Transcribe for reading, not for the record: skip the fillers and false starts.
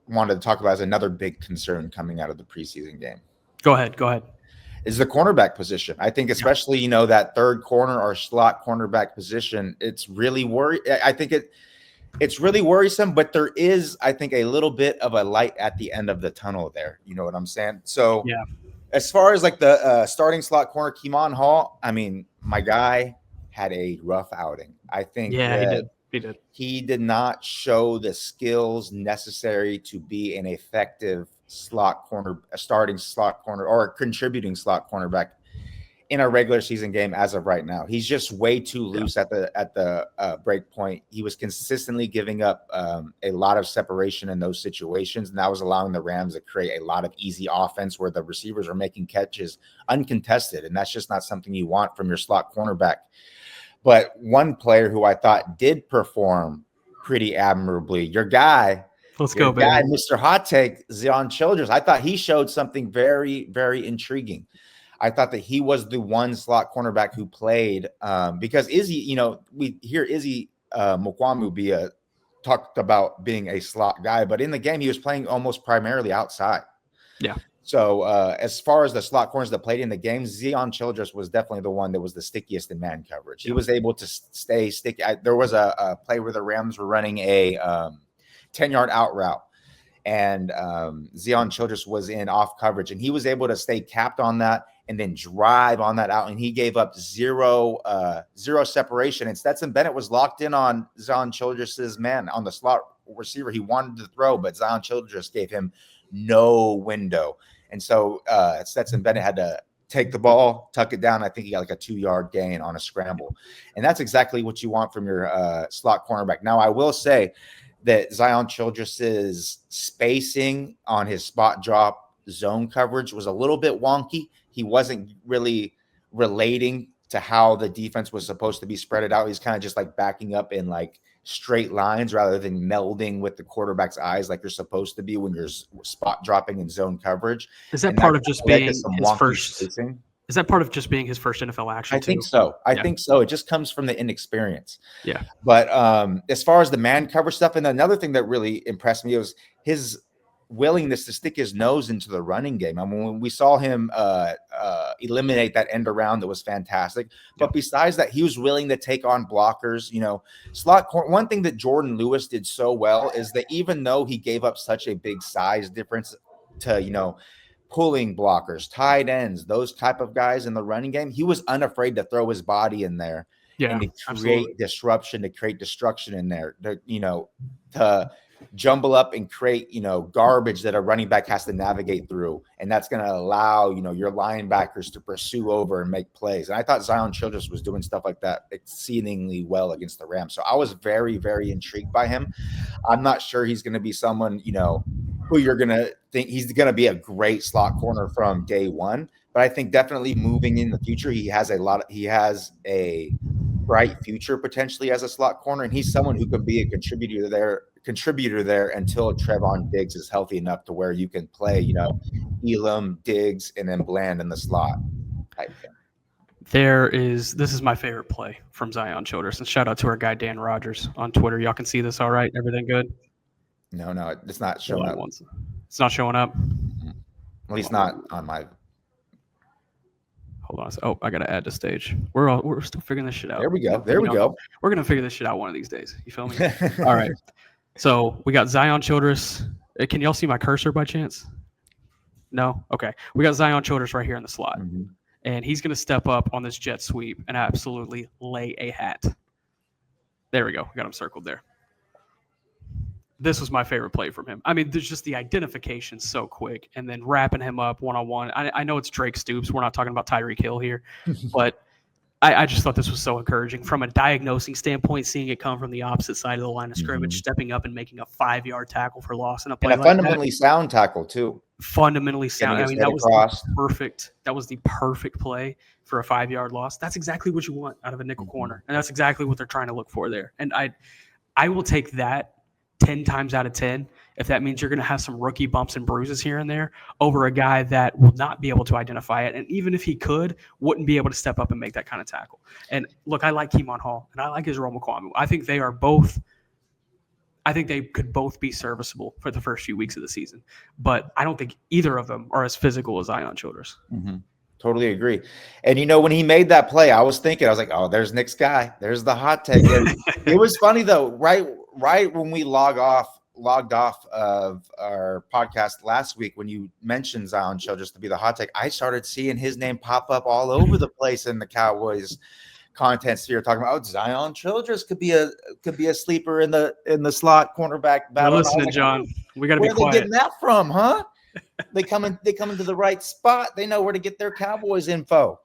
wanted to talk about as another big concern coming out of the preseason game. Go ahead. Is the cornerback position. I think especially, that third corner or slot cornerback position, it's really I think it's really worrisome, but there is, I think, a little bit of a light at the end of the tunnel there. You know what I'm saying? So Yeah. as far as like the starting slot corner, Keemon Hall, I mean, my guy had a rough outing. I think Yeah, that he did. he did not show the skills necessary to be an effective slot corner, a starting slot corner, or a contributing slot cornerback in a regular season game as of right now. He's just way too loose at the break point. He was consistently giving up a lot of separation in those situations, and that was allowing the Rams to create a lot of easy offense where the receivers are making catches uncontested, and that's just not something you want from your slot cornerback. But one player who I thought did perform pretty admirably, your guy, baby. Mr. Hot Take, Zion Childress. I thought he showed something very, very intriguing. I thought that he was the one slot cornerback who played because Izzy, we hear Izzy Mukwamu be talked about being a slot guy, but in the game, he was playing almost primarily outside. Yeah. So as far as the slot corners that played in the game, Zion Childress was definitely the one that was the stickiest in man coverage. He was able to stay sticky. There was a play where the Rams were running a 10-yard out route, and Zion Childress was in off coverage, and he was able to stay capped on that and then drive on that out, and he gave up zero separation. And Stetson Bennett was locked in on Zion Childress's man on the slot receiver. He wanted to throw, but Zion Childress gave him no window. And so Stetson Bennett had to take the ball, tuck it down. I think he got like a 2-yard gain on a scramble. And that's exactly what you want from your slot cornerback. Now, I will say that Zion Childress's spacing on his spot drop zone coverage was a little bit wonky. He wasn't really relating to how the defense was supposed to be spread out. He's kind of just like backing up in like straight lines rather than melding with the quarterback's eyes like you're supposed to be when you're spot dropping in zone coverage. Is that part of just being his first spacing? Is that part of just being his first NFL action? I think so. I think so. It just comes from the inexperience. Yeah. But as far as the man cover stuff, and another thing that really impressed me was his willingness to stick his nose into the running game. I mean, when we saw him eliminate that end around, that was fantastic. But besides that, he was willing to take on blockers. Slot corner. One thing that Jordan Lewis did so well is that even though he gave up such a big size difference to pulling blockers, tight ends, those type of guys in the running game, he was unafraid to throw his body in there and to create disruption, to create destruction in there, to jumble up and create, garbage that a running back has to navigate through. And that's going to allow, your linebackers to pursue over and make plays. And I thought Zion Childress was doing stuff like that exceedingly well against the Rams. So I was very, very intrigued by him. I'm not sure he's going to be someone, who you're going to think he's going to be a great slot corner from day one. But I think definitely moving in the future, he has a bright future potentially as a slot corner. And he's someone who could be a contributor there until Trevon Diggs is healthy enough to where you can play, Elam, Diggs, and then Bland in the slot type thing. This is my favorite play from Zion Childress. And shout out to our guy Dan Rogers on Twitter. Y'all can see this all right? Everything good? No, it's not showing up. It's not showing up? At least not on my. Hold on. Oh, I got to add to stage. We're still figuring this shit out. There we go. We're going to figure this shit out one of these days. You feel me? All right. So we got Zion Childress. Can y'all see my cursor by chance? No? Okay. We got Zion Childress right here in the slot. Mm-hmm. And he's going to step up on this jet sweep and absolutely lay a hat. There we go. We got him circled there. This was my favorite play from him. I mean, there's just the identification so quick and then wrapping him up one-on-one. I know it's Drake Stoops. We're not talking about Tyreek Hill here. But I just thought this was so encouraging from a diagnosing standpoint, seeing it come from the opposite side of the line of scrimmage, stepping up and making a 5-yard tackle for loss in a play. And a fundamentally sound tackle, too. Fundamentally sound. I mean, that was perfect. That was the perfect play for a 5-yard loss. That's exactly what you want out of a nickel corner. And that's exactly what they're trying to look for there. And I will take that 10 times out of 10 if that means you're going to have some rookie bumps and bruises here and there over a guy that will not be able to identify it. And even if he could, wouldn't be able to step up and make that kind of tackle. And look, I like Keemon Hall and I like Israel Mukwamu. I think they are both – I think they could both be serviceable for the first few weeks of the season, but I don't think either of them are as physical as Zion Childress. Mm-hmm. Totally agree. And, when he made that play, I was like, oh, there's Nick's guy. There's the hot take. And it was funny, though, right when we logged off of our podcast last week, when you mentioned Zion Childress to be the hot take, I started seeing his name pop up all over the place in the Cowboys content sphere, talking about Zion Childress could be a sleeper in the slot cornerback battle. We're listening, John. We got to be quiet. Where are they getting that from, huh? They come into the right spot. They know where to get their Cowboys info.